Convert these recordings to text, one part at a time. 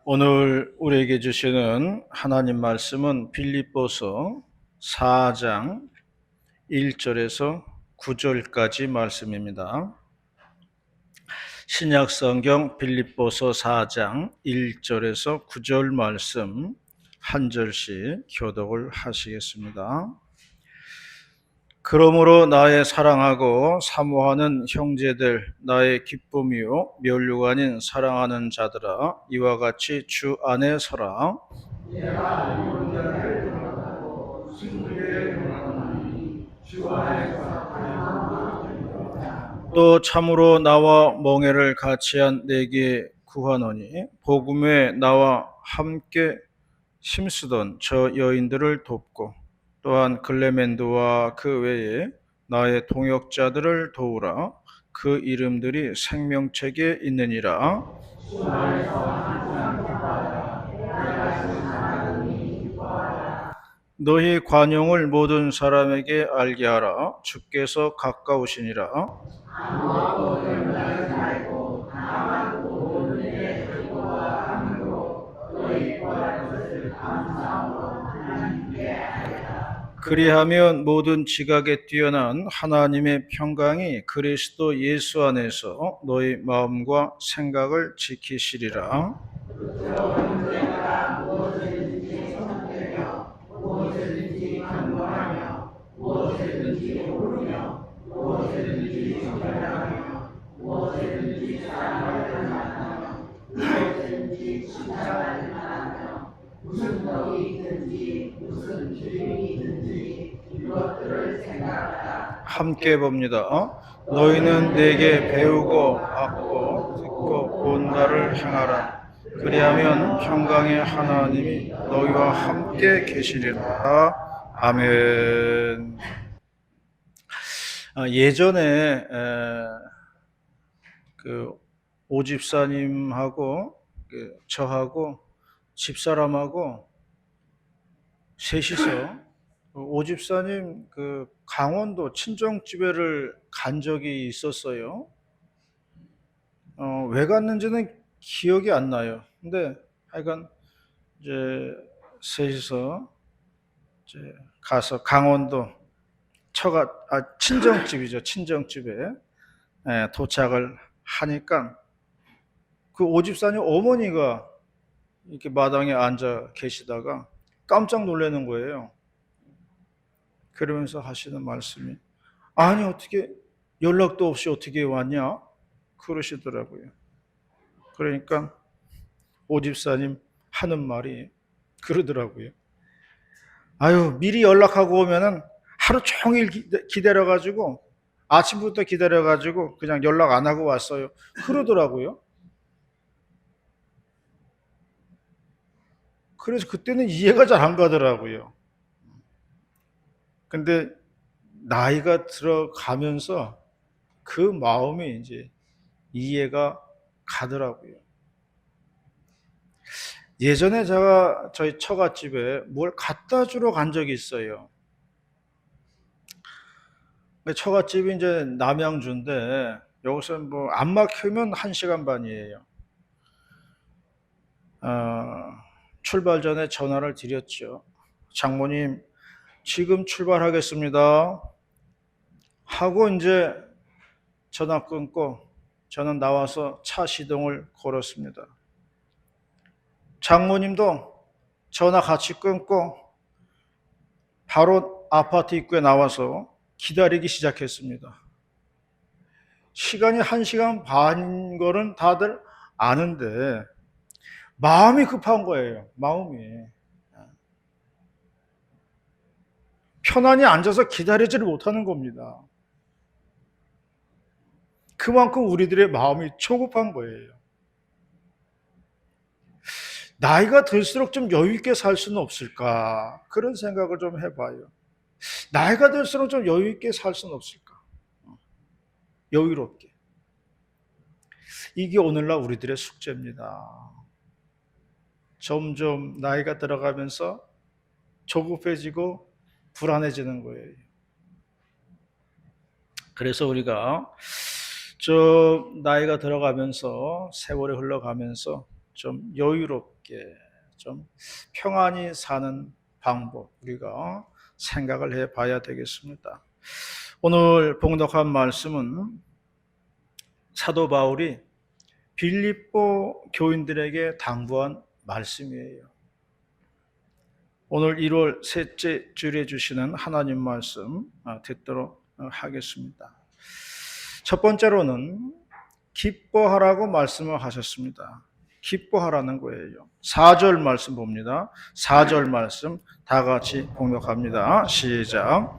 오늘 우리에게 주시는 하나님 말씀은 빌립보서 4장 1절에서 9절까지 말씀입니다. 신약 성경 빌립보서 4장 1절에서 9절 말씀 한 절씩 교독을 하시겠습니다. 그러므로 나의 사랑하고 사모하는 형제들, 나의 기쁨이요 면류가 아닌 사랑하는 자들아, 이와 같이 주 안에 서라. 또 참으로 나와 멍에를 같이한 내게 구하노니 복음에 나와 함께 힘쓰던 저 여인들을 돕고 또한 클레멘도와 그 외에 나의 동역자들을 도우라. 그 이름들이 생명책에 있느니라. 너희 관용을 모든 사람에게 알게 하라. 주께서 가까우시니라. 그리하면 모든 지각에 뛰어난 하나님의 평강이 그리스도 예수 안에서 너희 마음과 생각을 지키시리라. 함께 봅니다. 너희는 내게 배우고 받고 듣고 본다를 행하라. 그리하면 평강의 하나님이 너희와 함께 계시리라. 아멘. 예전에 그 오집사님하고 저하고 집사람하고 셋이서 오집사님 그 강원도 친정집에를 간 적이 있었어요. 왜 갔는지는 기억이 안 나요. 근데 하여간 이제 셋이서 이제 가서 강원도 친정집이죠. 친정집에 도착을 하니까 그 오집사님 어머니가 이렇게 마당에 앉아 계시다가 깜짝 놀라는 거예요. 그러면서 하시는 말씀이, 아니 어떻게 연락도 없이 어떻게 왔냐? 그러시더라고요. 그러니까 오집사님 하는 말이 그러더라고요. 아유, 미리 연락하고 오면은 하루 종일 기다려가지고 아침부터 기다려가지고 그냥 연락 안 하고 왔어요. 그러더라고요. 그래서 그때는 이해가 잘 안 가더라고요. 근데 나이가 들어가면서 그 마음이 이제 이해가 가더라고요. 예전에 제가 저희 처갓집에 뭘 갖다 주러 간 적이 있어요. 처갓집이 이제 남양주인데 여기서 뭐 안 막히면 1시간 반이에요. 출발 전에 전화를 드렸죠. 장모님, 지금 출발하겠습니다. 하고 이제 전화 끊고 저는 나와서 차 시동을 걸었습니다. 장모님도 전화 같이 끊고 바로 아파트 입구에 나와서 기다리기 시작했습니다. 시간이 1시간 반인 거는 다들 아는데 마음이 급한 거예요. 마음이. 편안히 앉아서 기다리지를 못하는 겁니다. 그만큼 우리들의 마음이 초급한 거예요. 나이가 들수록 좀 여유 있게 살 수는 없을까? 그런 생각을 좀 해봐요. 나이가 들수록 좀 여유 있게 살 수는 없을까? 여유롭게. 이게 오늘날 우리들의 숙제입니다. 점점 나이가 들어가면서 조급해지고 불안해지는 거예요. 그래서 우리가 좀 나이가 들어가면서 세월이 흘러가면서 좀 여유롭게, 좀 평안히 사는 방법 우리가 생각을 해 봐야 되겠습니다. 오늘 봉독한 말씀은 사도 바울이 빌립보 교인들에게 당부한 말씀이에요. 오늘 1월 셋째 주일에 주시는 하나님 말씀 듣도록 하겠습니다. 첫 번째로는 기뻐하라고 말씀을 하셨습니다. 기뻐하라는 거예요. 4절 말씀 봅니다. 4절 말씀 다 같이 봉독합니다. 시작.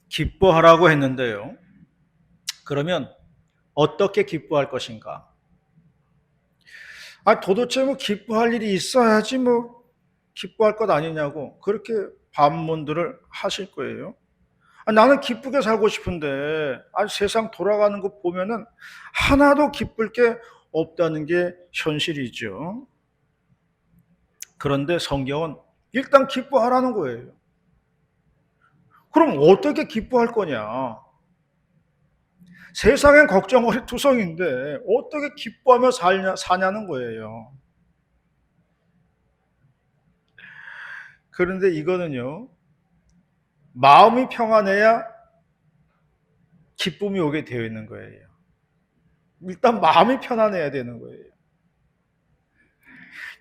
기뻐하라고 했는데요. 그러면 어떻게 기뻐할 것인가? 도대체 뭐 기뻐할 일이 있어야지 뭐 기뻐할 것 아니냐고 그렇게 반문들을 하실 거예요. 나는 기쁘게 살고 싶은데 세상 돌아가는 거 보면은 하나도 기쁠 게 없다는 게 현실이죠. 그런데 성경은 일단 기뻐하라는 거예요. 그럼 어떻게 기뻐할 거냐? 세상엔 걱정거리 투성인데 어떻게 기뻐하며 사냐는 거예요. 그런데 이거는요, 마음이 평안해야 기쁨이 오게 되어 있는 거예요. 일단 마음이 편안해야 되는 거예요.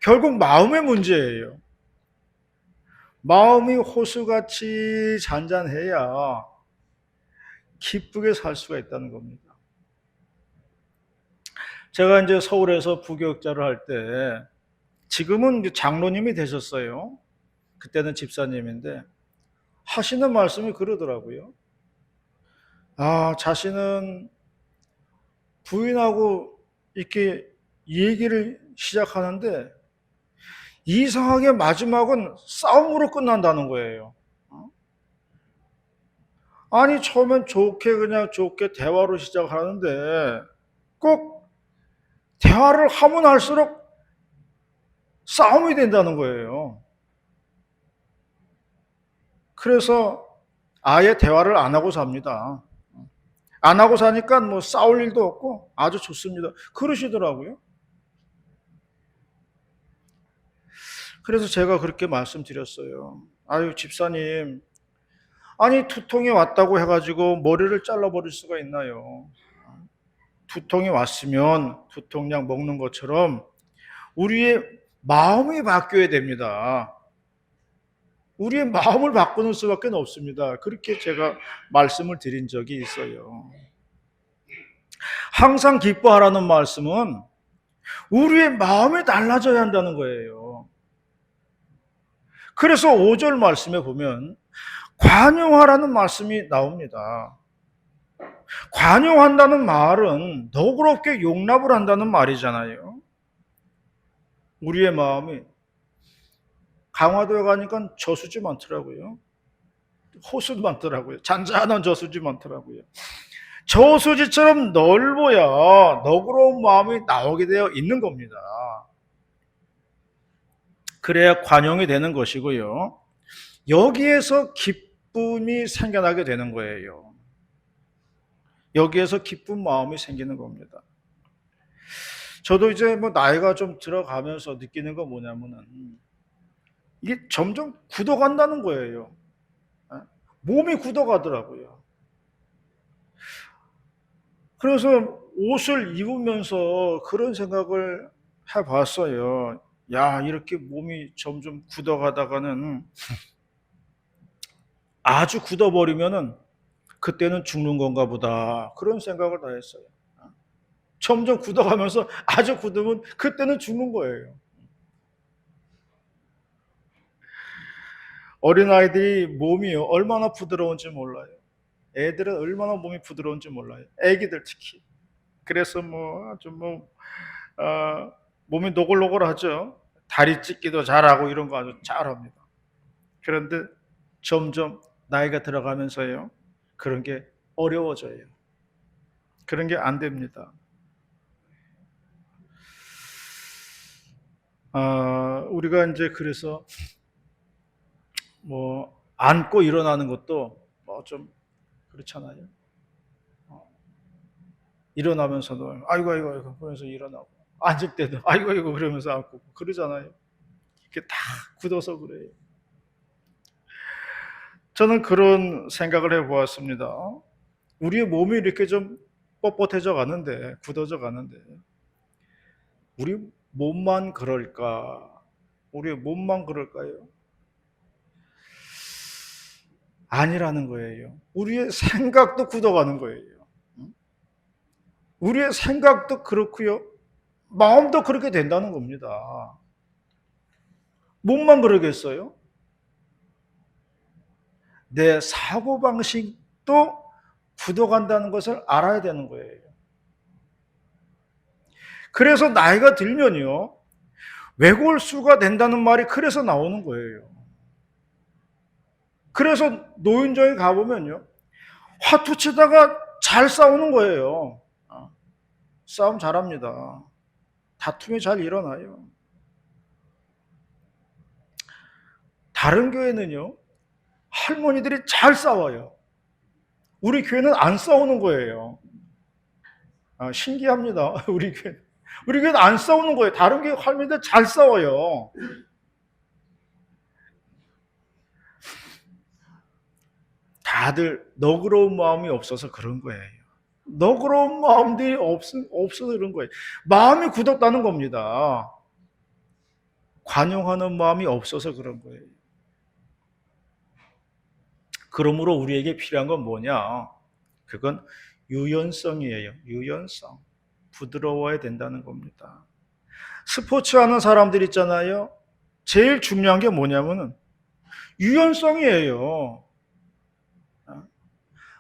결국 마음의 문제예요. 마음이 호수같이 잔잔해야 기쁘게 살 수가 있다는 겁니다. 제가 이제 서울에서 부교육자를 할 때, 지금은 장로님이 되셨어요. 그때는 집사님인데, 하시는 말씀이 그러더라고요. 자신은 부인하고 이렇게 얘기를 시작하는데, 이상하게 마지막은 싸움으로 끝난다는 거예요. 아니, 처음엔 그냥 좋게 대화로 시작하는데, 꼭 대화를 하면 할수록 싸움이 된다는 거예요. 그래서 아예 대화를 안 하고 삽니다. 안 하고 사니까 뭐 싸울 일도 없고 아주 좋습니다. 그러시더라고요. 그래서 제가 그렇게 말씀드렸어요. 집사님, 두통이 왔다고 해가지고 머리를 잘라버릴 수가 있나요? 두통이 왔으면 두통약 먹는 것처럼 우리의 마음이 바뀌어야 됩니다. 우리의 마음을 바꾸는 수밖에 없습니다. 그렇게 제가 말씀을 드린 적이 있어요. 항상 기뻐하라는 말씀은 우리의 마음이 달라져야 한다는 거예요. 그래서 5절 말씀에 보면 관용하라는 말씀이 나옵니다. 관용한다는 말은 너그럽게 용납을 한다는 말이잖아요. 우리의 마음이 강화도에 가니까 저수지 많더라고요. 호수 많더라고요. 잔잔한 저수지 많더라고요. 저수지처럼 넓어야 너그러운 마음이 나오게 되어 있는 겁니다. 그래야 관용이 되는 것이고요. 여기에서 기쁨이 생겨나게 되는 거예요. 여기에서 기쁜 마음이 생기는 겁니다. 저도 이제 뭐 나이가 좀 들어가면서 느끼는 건 뭐냐면은 이게 점점 굳어간다는 거예요. 몸이 굳어가더라고요. 그래서 옷을 입으면서 그런 생각을 해봤어요. 이렇게 몸이 점점 굳어가다가는 아주 굳어버리면은 그때는 죽는 건가 보다. 그런 생각을 다 했어요. 점점 굳어가면서 아주 굳으면 그때는 죽는 거예요. 어린아이들이 몸이 얼마나 부드러운지 몰라요. 애들은 얼마나 몸이 부드러운지 몰라요. 애기들 특히. 그래서 몸이 노골노골하죠. 다리 찢기도 잘하고 이런 거 아주 잘합니다. 그런데 점점 나이가 들어가면서요. 그런 게 어려워져요. 그런 게 안 됩니다. 우리가 이제 그래서 안고 일어나는 것도 좀 그렇잖아요. 일어나면서도 아이고 아이고 아이고 그러면서 일어나고 앉을 때도 아이고 아이고 그러면서 앉고 그러잖아요. 이게 다 굳어서 그래요. 저는 그런 생각을 해보았습니다. 우리의 몸이 이렇게 좀 뻣뻣해져 가는데, 굳어져 가는데, 우리 몸만 그럴까? 우리의 몸만 그럴까요? 아니라는 거예요. 우리의 생각도 굳어가는 거예요. 우리의 생각도 그렇고요. 마음도 그렇게 된다는 겁니다. 몸만 그러겠어요? 내 사고방식도 굳어간다는 것을 알아야 되는 거예요. 그래서 나이가 들면요. 외골수가 된다는 말이 그래서 나오는 거예요. 그래서 노인정에 가보면요. 화투 치다가 잘 싸우는 거예요. 싸움 잘합니다. 다툼이 잘 일어나요. 다른 교회는요. 할머니들이 잘 싸워요. 우리 교회는 안 싸우는 거예요. 신기합니다. 우리 교회. 우리 교회는 안 싸우는 거예요. 다른 교회 할머니들 잘 싸워요. 다들 너그러운 마음이 없어서 그런 거예요. 너그러운 마음들이 없어서 그런 거예요. 마음이 굳었다는 겁니다. 관용하는 마음이 없어서 그런 거예요. 그러므로 우리에게 필요한 건 뭐냐? 그건 유연성이에요. 유연성. 부드러워야 된다는 겁니다. 스포츠 하는 사람들 있잖아요. 제일 중요한 게 뭐냐면은 유연성이에요.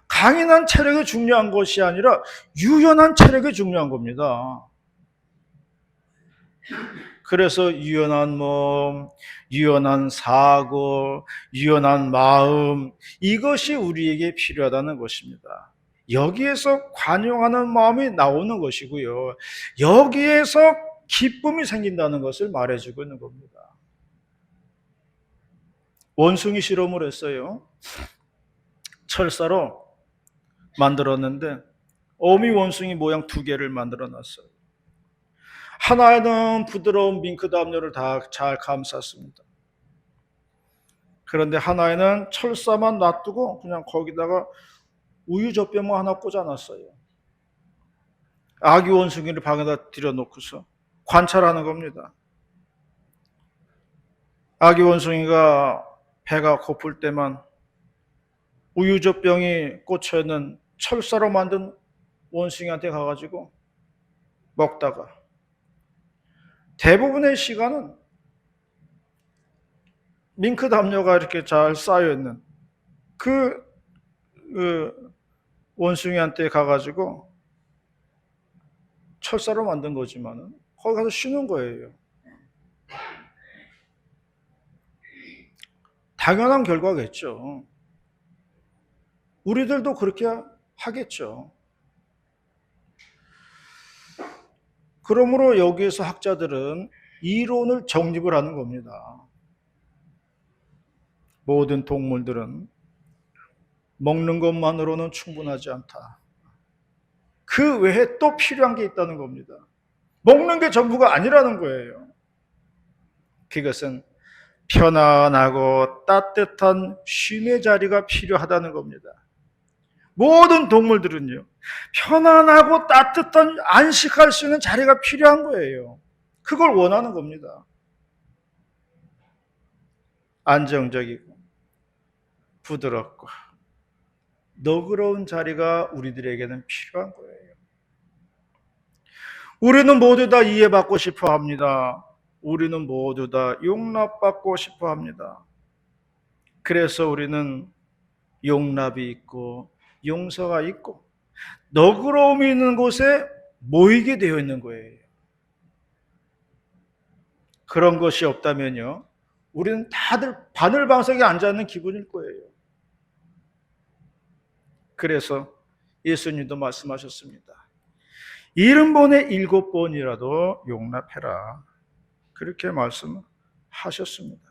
강인한 체력이 중요한 것이 아니라 유연한 체력이 중요한 겁니다. 그래서 유연한 몸, 유연한 사고, 유연한 마음, 이것이 우리에게 필요하다는 것입니다. 여기에서 관용하는 마음이 나오는 것이고요. 여기에서 기쁨이 생긴다는 것을 말해주고 있는 겁니다. 원숭이 실험을 했어요. 철사로 만들었는데 어미 원숭이 모양 2개를 만들어 놨어요. 하나에는 부드러운 밍크 담요를 다 잘 감쌌습니다. 그런데 하나에는 철사만 놔두고 그냥 거기다가 우유젖병만 하나 꽂아놨어요. 아기 원숭이를 방에다 들여놓고서 관찰하는 겁니다. 아기 원숭이가 배가 고플 때만 우유젖병이 꽂혀있는 철사로 만든 원숭이한테 가가지고 먹다가 대부분의 시간은 밍크 담요가 이렇게 잘 쌓여있는 그 원숭이한테 가가지고 철사로 만든 거지만은 거기 가서 쉬는 거예요. 당연한 결과겠죠. 우리들도 그렇게 하겠죠. 그러므로 여기에서 학자들은 이론을 정립을 하는 겁니다. 모든 동물들은 먹는 것만으로는 충분하지 않다. 그 외에 또 필요한 게 있다는 겁니다. 먹는 게 전부가 아니라는 거예요. 그것은 편안하고 따뜻한 쉼의 자리가 필요하다는 겁니다. 모든 동물들은요, 편안하고 따뜻한 안식할 수 있는 자리가 필요한 거예요. 그걸 원하는 겁니다. 안정적이고 부드럽고 너그러운 자리가 우리들에게는 필요한 거예요. 우리는 모두 다 이해받고 싶어 합니다. 우리는 모두 다 용납받고 싶어 합니다. 그래서 우리는 용납이 있고 용서가 있고 너그러움이 있는 곳에 모이게 되어 있는 거예요. 그런 것이 없다면요, 우리는 다들 바늘방석에 앉아있는 기분일 거예요. 그래서 예수님도 말씀하셨습니다. 70번에 7번이라도 용납해라. 그렇게 말씀하셨습니다.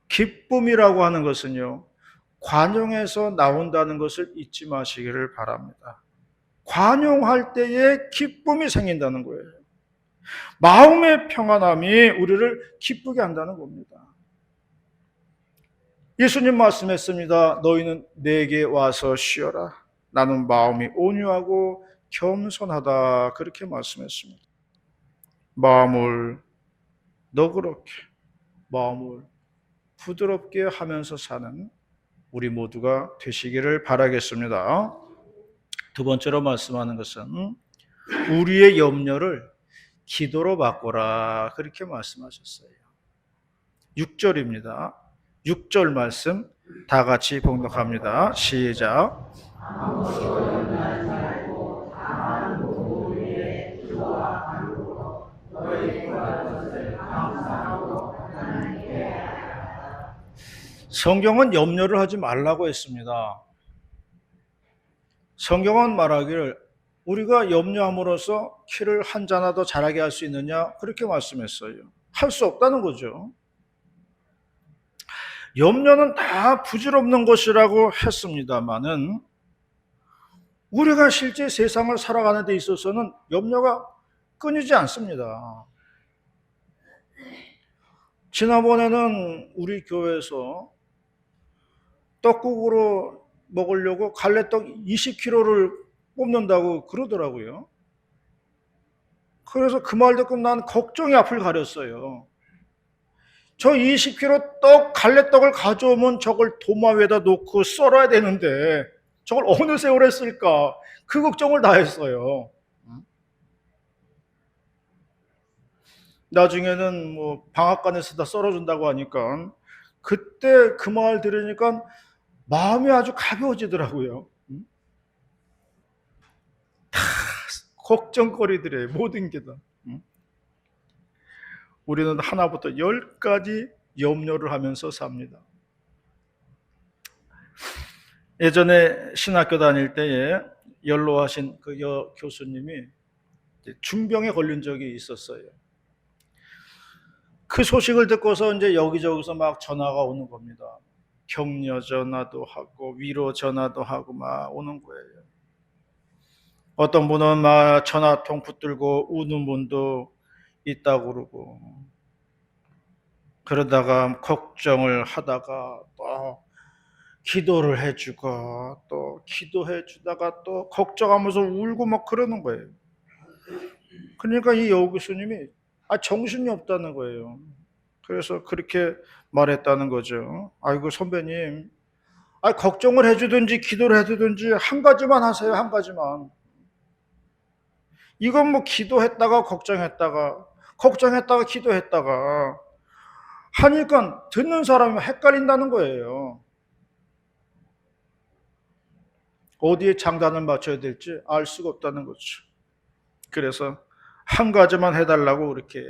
기쁨이라고 하는 것은요, 관용에서 나온다는 것을 잊지 마시기를 바랍니다. 관용할 때에 기쁨이 생긴다는 거예요. 마음의 평안함이 우리를 기쁘게 한다는 겁니다. 예수님 말씀했습니다. 너희는 내게 와서 쉬어라. 나는 마음이 온유하고 겸손하다. 그렇게 말씀했습니다. 마음을 너그럽게, 마음을 부드럽게 하면서 사는 우리 모두가 되시기를 바라겠습니다. 두 번째로 말씀하는 것은 우리의 염려를 기도로 바꿔라. 그렇게 말씀하셨어요. 6절입니다. 6절 말씀 다 같이 봉독합니다. 시작. 성경은 염려를 하지 말라고 했습니다. 성경은 말하기를 우리가 염려함으로써 키를 한 자나 더 자라게 할 수 있느냐 그렇게 말씀했어요. 할 수 없다는 거죠. 염려는 다 부질없는 것이라고 했습니다마는 우리가 실제 세상을 살아가는 데 있어서는 염려가 끊이지 않습니다. 지난번에는 우리 교회에서 떡국으로 먹으려고 갈래떡 20kg를 뽑는다고 그러더라고요. 그래서 그 말 듣고 난 걱정이 앞을 가렸어요. 저 20kg 갈래떡을 가져오면 저걸 도마 위에다 놓고 썰어야 되는데 저걸 어느 세월에 쓸까? 그 걱정을 다 했어요. 나중에는 뭐 방앗간에서 다 썰어준다고 하니까 그때 그 말 들으니까 마음이 아주 가벼워지더라고요. 다 걱정거리들이에요. 모든 게 다. 우리는 하나부터 10가지 염려를 하면서 삽니다. 예전에 신학교 다닐 때에 연로하신 그 교수님이 중병에 걸린 적이 있었어요. 그 소식을 듣고서 이제 여기저기서 막 전화가 오는 겁니다. 격려 전화도 하고 위로 전화도 하고 막 오는 거예요. 어떤 분은 막 전화통 붙들고 우는 분도 있다고 그러고, 그러다가 걱정을 하다가 또 기도를 해주고 또 기도해 주다가 또 걱정하면서 울고 막 그러는 거예요. 그러니까 이 여우 교수님이 정신이 없다는 거예요. 그래서 그렇게 말했다는 거죠. 아이고 선배님, 걱정을 해주든지 기도를 해주든지 한 가지만 하세요. 한 가지만. 이건 뭐 기도했다가 걱정했다가 기도했다가 하니까 듣는 사람이 헷갈린다는 거예요. 어디에 장단을 맞춰야 될지 알 수가 없다는 거죠. 그래서 한 가지만 해달라고 그렇게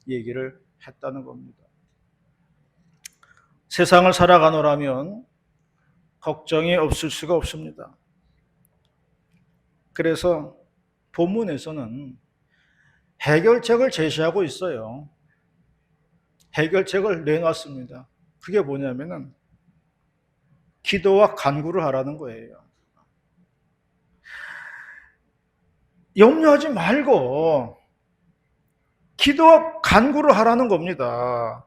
얘기를 했다는 겁니다. 세상을 살아가노라면 걱정이 없을 수가 없습니다. 그래서 본문에서는 해결책을 제시하고 있어요. 해결책을 내놨습니다. 그게 뭐냐면은 기도와 간구를 하라는 거예요. 염려하지 말고 기도와 간구를 하라는 겁니다.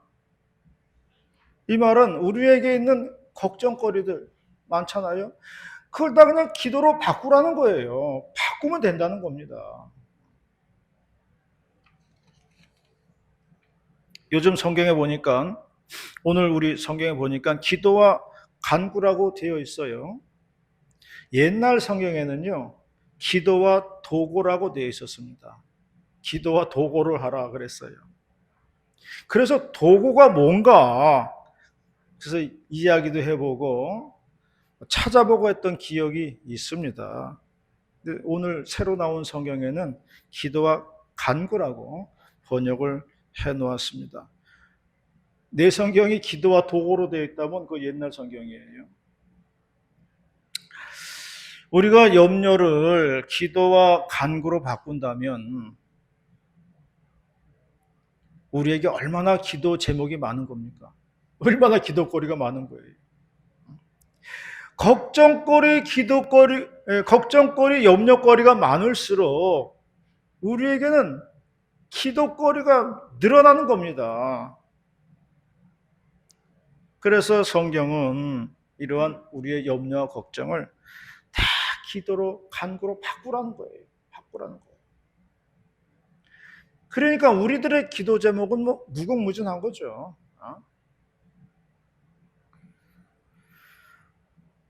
이 말은 우리에게 있는 걱정거리들 많잖아요. 그걸 다 그냥 기도로 바꾸라는 거예요. 바꾸면 된다는 겁니다. 요즘 성경에 보니까, 오늘 우리 성경에 보니까 기도와 간구라고 되어 있어요. 옛날 성경에는요, 기도와 도고라고 되어 있었습니다. 기도와 도고를 하라 그랬어요. 그래서 도고가 뭔가, 그래서 이야기도 해보고 찾아보고 했던 기억이 있습니다. 근데 오늘 새로 나온 성경에는 기도와 간구라고 번역을 해놓았습니다. 내 성경이 기도와 도구로 되어 있다면 그 옛날 성경이에요. 우리가 염려를 기도와 간구로 바꾼다면 우리에게 얼마나 기도 제목이 많은 겁니까? 얼마나 기도거리가 많은 거예요. 걱정거리, 기도거리, 걱정거리, 염려거리가 많을수록 우리에게는 기도거리가 늘어나는 겁니다. 그래서 성경은 이러한 우리의 염려와 걱정을 다 기도로, 간구로 바꾸라는 거예요. 바꾸라는 거예요. 그러니까 우리들의 기도 제목은 뭐 무궁무진한 거죠.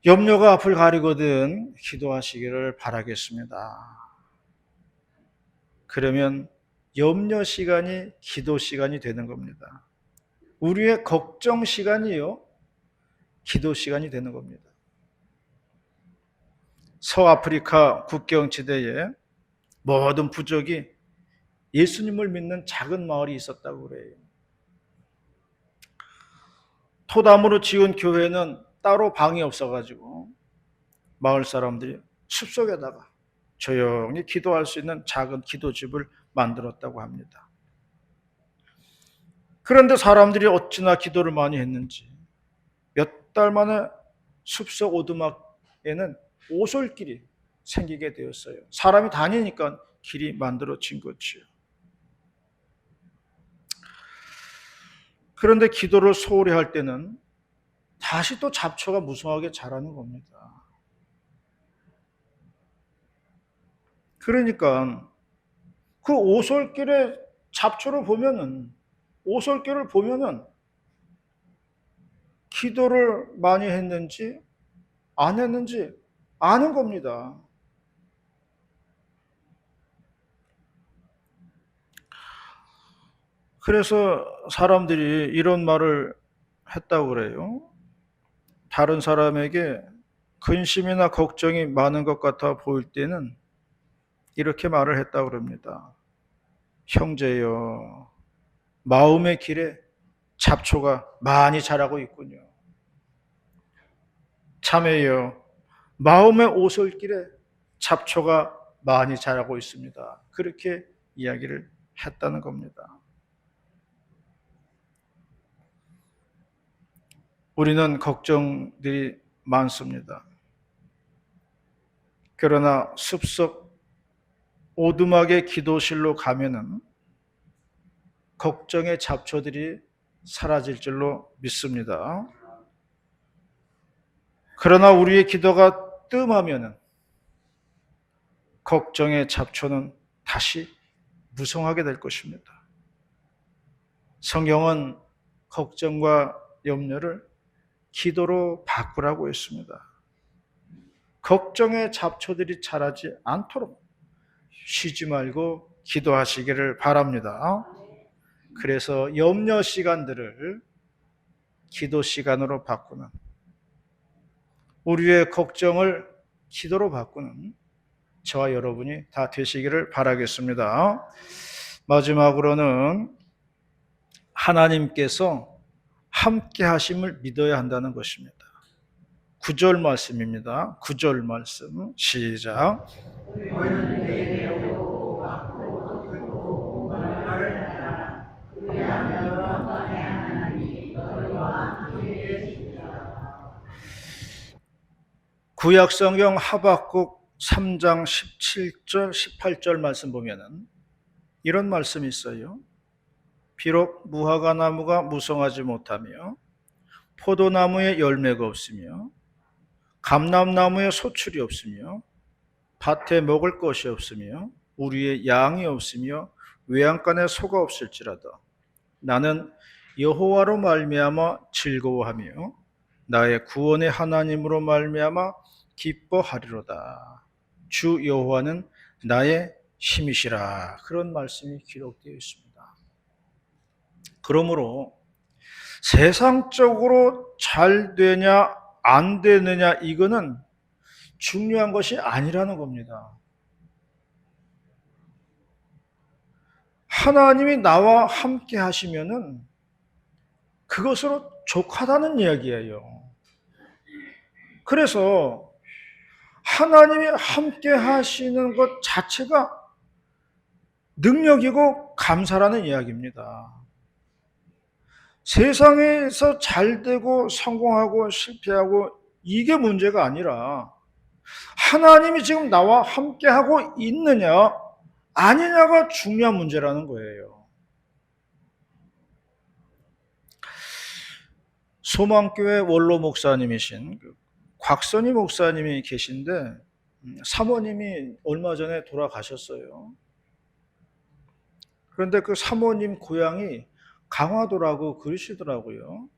염려가 앞을 가리거든 기도하시기를 바라겠습니다. 그러면 염려 시간이 기도 시간이 되는 겁니다. 우리의 걱정 시간이요, 기도 시간이 되는 겁니다. 서아프리카 국경지대에 모든 부족이 예수님을 믿는 작은 마을이 있었다고 그래요. 토담으로 지은 교회는 따로 방이 없어가지고 마을 사람들이 숲속에다가 조용히 기도할 수 있는 작은 기도집을 만들었다고 합니다. 그런데 사람들이 어찌나 기도를 많이 했는지 몇 달 만에 숲속 오두막에는 오솔길이 생기게 되었어요. 사람이 다니니까 길이 만들어진 거지요. 그런데 기도를 소홀히 할 때는 다시 또 잡초가 무성하게 자라는 겁니다. 그러니까 그 오솔길의 잡초를 보면은, 오솔길을 보면은 기도를 많이 했는지 안 했는지 아는 겁니다. 그래서 사람들이 이런 말을 했다고 그래요. 다른 사람에게 근심이나 걱정이 많은 것 같아 보일 때는 이렇게 말을 했다고 그럽니다. 형제여, 마음의 길에 잡초가 많이 자라고 있군요. 자매여, 마음의 오솔길에 잡초가 많이 자라고 있습니다. 그렇게 이야기를 했다는 겁니다. 우리는 걱정들이 많습니다. 그러나 숲속 오두막의 기도실로 가면은 걱정의 잡초들이 사라질 줄로 믿습니다. 그러나 우리의 기도가 뜸하면은 걱정의 잡초는 다시 무성하게 될 것입니다. 성경은 걱정과 염려를 기도로 바꾸라고 했습니다. 걱정의 잡초들이 자라지 않도록 쉬지 말고 기도하시기를 바랍니다. 그래서 염려 시간들을 기도 시간으로 바꾸는, 우리의 걱정을 기도로 바꾸는 저와 여러분이 다 되시기를 바라겠습니다. 마지막으로는 하나님께서 함께 하심을 믿어야 한다는 것입니다. 9절 말씀입니다. 9절 말씀 시작. 구약성경 하박국 3장 17절 18절 말씀 보면은 이런 말씀이 있어요. 비록 무화과 나무가 무성하지 못하며 포도나무에 열매가 없으며 감람나무에 소출이 없으며 밭에 먹을 것이 없으며 우리의 양이 없으며 외양간에 소가 없을지라도 나는 여호와로 말미암아 즐거워하며 나의 구원의 하나님으로 말미암아 기뻐하리로다. 주 여호와는 나의 힘이시라. 그런 말씀이 기록되어 있습니다. 그러므로 세상적으로 잘 되냐 안 되느냐 이거는 중요한 것이 아니라는 겁니다. 하나님이 나와 함께 하시면은 그것으로 족하다는 이야기예요. 그래서 하나님이 함께 하시는 것 자체가 능력이고 감사라는 이야기입니다. 세상에서 잘 되고 성공하고 실패하고 이게 문제가 아니라 하나님이 지금 나와 함께하고 있느냐 아니냐가 중요한 문제라는 거예요. 소망교회 원로 목사님이신 곽선희 목사님이 계신데 사모님이 얼마 전에 돌아가셨어요. 그런데 그 사모님 고향이 강화도라고 그러시더라고요.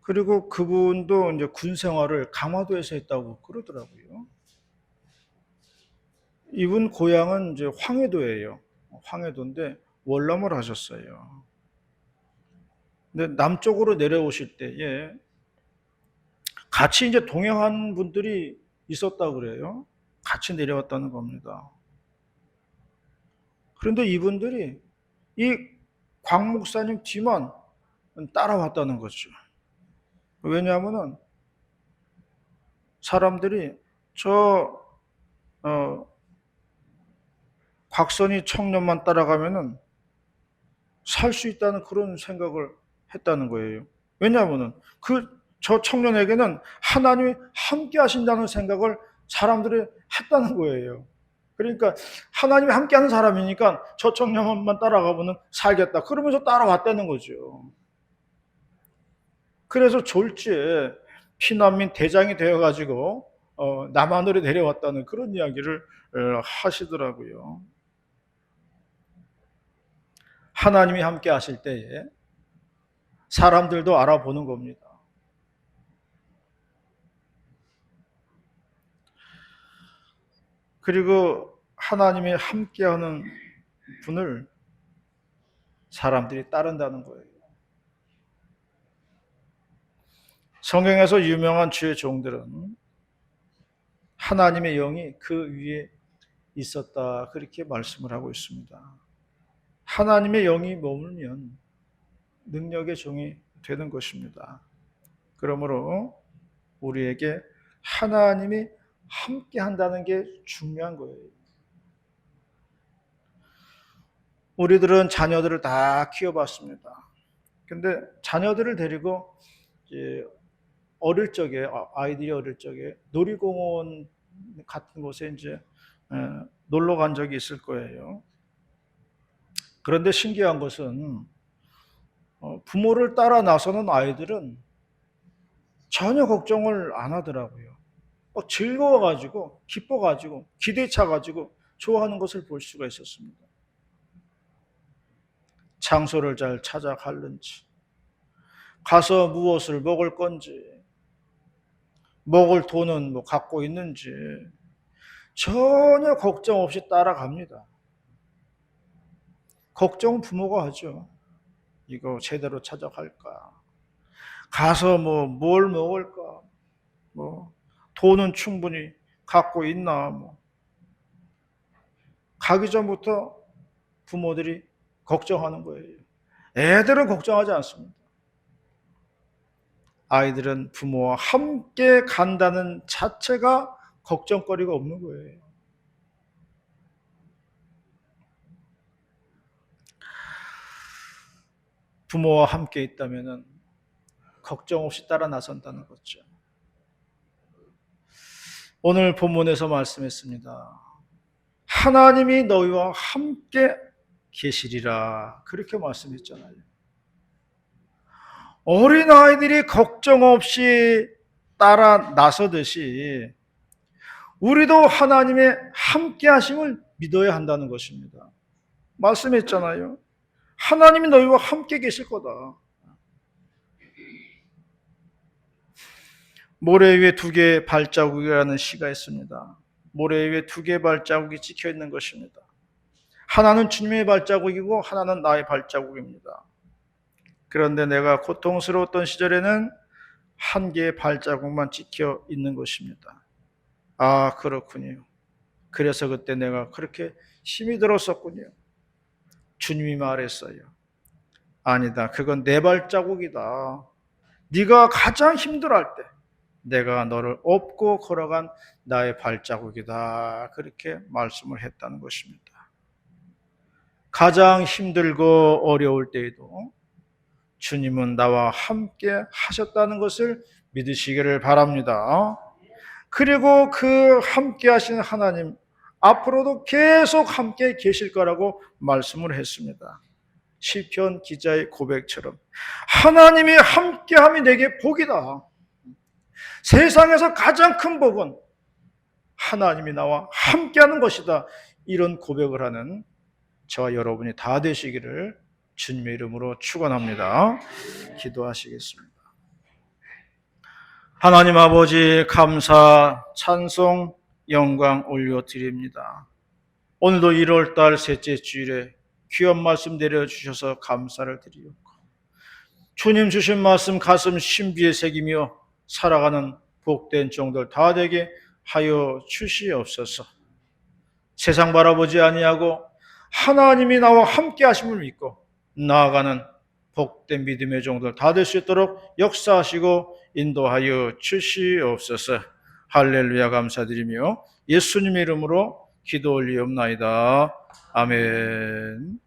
그리고 그분도 이제 군 생활을 강화도에서 했다고 그러더라고요. 이분 고향은 이제 황해도예요. 황해도인데 월남을 하셨어요. 근데 남쪽으로 내려오실 때에 같이 이제 동행한 분들이 있었다고 그래요. 같이 내려왔다는 겁니다. 그런데 이분들이 이 곽 목사님 뒤만 따라왔다는 거죠. 왜냐하면은 사람들이 저 곽선희 청년만 따라가면은 살 수 있다는 그런 생각을 했다는 거예요. 왜냐하면은 저 청년에게는 하나님이 함께 하신다는 생각을 사람들이 했다는 거예요. 그러니까 하나님이 함께 하는 사람이니까 저 청년만 따라가면은 살겠다. 그러면서 따라왔다는 거죠. 그래서 졸지에 피난민 대장이 되어가지고 남한으로 내려왔다는 그런 이야기를 하시더라고요. 하나님이 함께 하실 때에 사람들도 알아보는 겁니다. 그리고 하나님이 함께하는 분을 사람들이 따른다는 거예요. 성경에서 유명한 주의 종들은 하나님의 영이 그 위에 있었다 그렇게 말씀을 하고 있습니다. 하나님의 영이 머물면 능력의 종이 되는 것입니다. 그러므로 우리에게 하나님이 함께 한다는 게 중요한 거예요. 우리들은 자녀들을 다 키워봤습니다. 근데 자녀들을 데리고 이제 어릴 적에 아이들이 어릴 적에 놀이공원 같은 곳에 이제 놀러 간 적이 있을 거예요. 그런데 신기한 것은 부모를 따라 나서는 아이들은 전혀 걱정을 안 하더라고요. 즐거워가지고 기뻐가지고 기대에 차가지고 좋아하는 것을 볼 수가 있었습니다. 장소를 잘 찾아가는지, 가서 무엇을 먹을 건지, 먹을 돈은 뭐 갖고 있는지 전혀 걱정 없이 따라갑니다. 걱정은 부모가 하죠. 이거 제대로 찾아갈까? 가서 뭐 뭘 먹을까? 뭐 돈은 충분히 갖고 있나? 뭐 가기 전부터 부모들이 걱정하는 거예요. 애들은 걱정하지 않습니다. 아이들은 부모와 함께 간다는 자체가 걱정거리가 없는 거예요. 부모와 함께 있다면 걱정 없이 따라 나선다는 거죠. 오늘 본문에서 말씀했습니다. 하나님이 너희와 함께 계시리라 그렇게 말씀했잖아요. 어린아이들이 걱정 없이 따라 나서듯이 우리도 하나님의 함께 하심을 믿어야 한다는 것입니다. 말씀했잖아요. 하나님이 너희와 함께 계실 거다. 모래 위에 두 개의 발자국이라는 시가 있습니다. 모래 위에 두 개의 발자국이 찍혀 있는 것입니다. 하나는 주님의 발자국이고 하나는 나의 발자국입니다. 그런데 내가 고통스러웠던 시절에는 한 개의 발자국만 찍혀 있는 것입니다. 아, 그렇군요. 그래서 그때 내가 그렇게 힘이 들었었군요. 주님이 말했어요. 아니다. 그건 내 발자국이다. 네가 가장 힘들어할 때 내가 너를 업고 걸어간 나의 발자국이다. 그렇게 말씀을 했다는 것입니다. 가장 힘들고 어려울 때에도 주님은 나와 함께 하셨다는 것을 믿으시기를 바랍니다. 그리고 그 함께 하신 하나님, 앞으로도 계속 함께 계실 거라고 말씀을 했습니다. 시편 기자의 고백처럼 하나님이 함께함이 내게 복이다. 세상에서 가장 큰 복은 하나님이 나와 함께하는 것이다. 이런 고백을 하는 저와 여러분이 다 되시기를 주님의 이름으로 축원합니다. 기도하시겠습니다. 하나님 아버지, 감사, 찬송, 영광 올려드립니다. 오늘도 1월달 셋째 주일에 귀한 말씀 내려주셔서 감사를 드리옵고, 주님 주신 말씀 가슴 신비에 새기며 살아가는 복된 종들 다 되게 하여 주시옵소서. 세상 바라보지 아니하고 하나님이 나와 함께 하심을 믿고 나아가는 복된 믿음의 종들 다 될 수 있도록 역사하시고 인도하여 주시옵소서. 할렐루야. 감사드리며 예수님의 이름으로 기도 올리옵나이다. 아멘.